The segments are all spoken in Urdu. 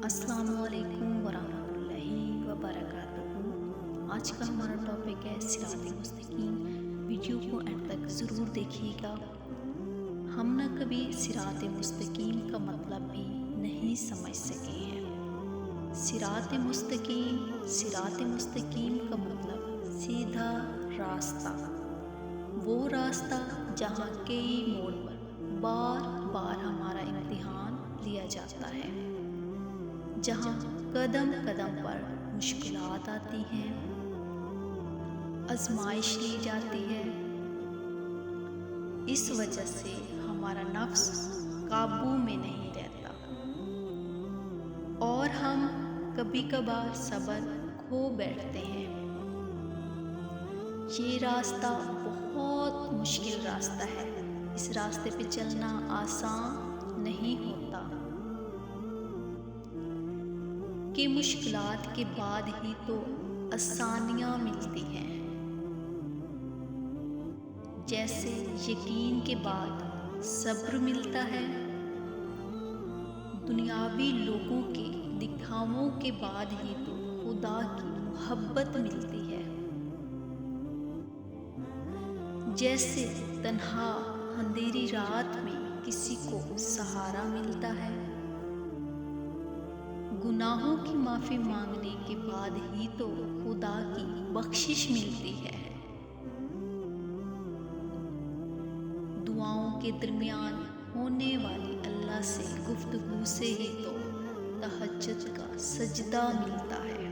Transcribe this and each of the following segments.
السلام علیکم ورحمۃ اللہ وبرکاتہ۔ آج کا ہمارا ٹاپک ہے صراط مستقیم۔ ویڈیو کو اینڈ تک ضرور دیکھیے گا۔ ہم نہ کبھی صراط مستقیم کا مطلب بھی نہیں سمجھ سکے ہیں۔ صراط مستقیم کا مطلب سیدھا راستہ، وہ راستہ جہاں کئی موڑ پر بار بار ہمارا امتحان لیا جاتا ہے، جہاں قدم قدم پر مشکلات آتی ہیں، آزمائش لی جاتی ہے۔ اس وجہ سے ہمارا نفس قابو میں نہیں رہتا اور ہم کبھی کبھار صبر کھو بیٹھتے ہیں۔ یہ راستہ بہت مشکل راستہ ہے۔ اس راستے پہ چلنا آسان نہیں ہوتا کہ مشکلات کے بعد ہی تو آسانیاں ملتی ہیں۔ جیسے یقین کے بعد صبر ملتا ہے، دنیاوی لوگوں کے دکھاووں کے بعد ہی تو خدا کی محبت ملتی ہے۔ جیسے تنہا اندھیری رات میں کسی کو سہارا ملتا ہے، گناہوں کی معافی مانگنے کے بعد ہی تو خدا کی بخشش ملتی ہے۔ دعاؤں کے درمیان ہونے والی اللہ سے گفتگو سے ہی تو تہجد کا سجدہ ملتا ہے،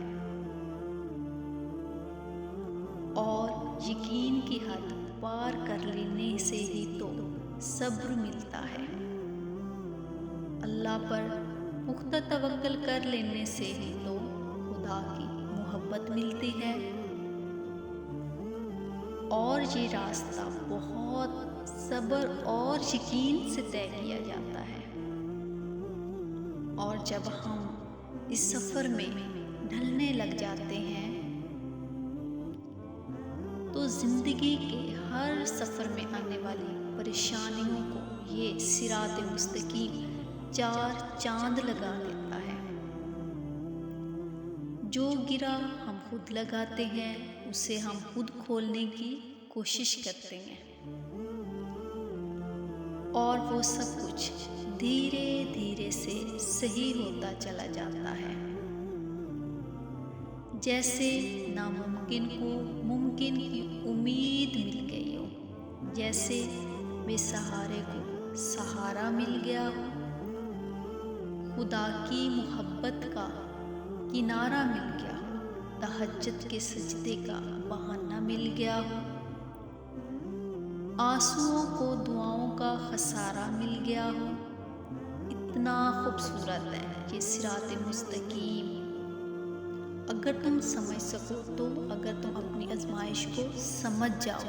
اور یقین کی حد پار کر لینے سے ہی تو صبر ملتا ہے۔ اللہ پر پختہ توکل کر لینے سے ہی تو خدا کی محبت ملتی ہے۔ اور یہ راستہ بہت صبر اور یقین سے طے کیا جاتا ہے، اور جب ہم اس سفر میں ڈھلنے لگ جاتے ہیں تو زندگی کے ہر سفر میں آنے والی پریشانیوں کو یہ صراط مستقیم چار چاند لگا دیتا ہے۔ جو گرہ ہم خود لگاتے ہیں اسے ہم خود کھولنے کی کوشش کرتے ہیں، اور وہ سب کچھ دھیرے دھیرے سے صحیح ہوتا چلا جاتا ہے۔ جیسے ناممکن کو ممکن کی امید مل گئی ہو، جیسے بے سہارے کو سہارا مل گیا ہو، خدا کی محبت کا کنارہ مل گیا ہو، تہجد کے سجدے کا بہانہ مل گیا ہو، آنسوؤں کو دعاؤں کا خسارہ مل گیا ہو۔ اتنا خوبصورت ہے یہ صراط مستقیم۔ اگر تم سمجھ سکو تو، اگر تم اپنی آزمائش کو سمجھ جاؤ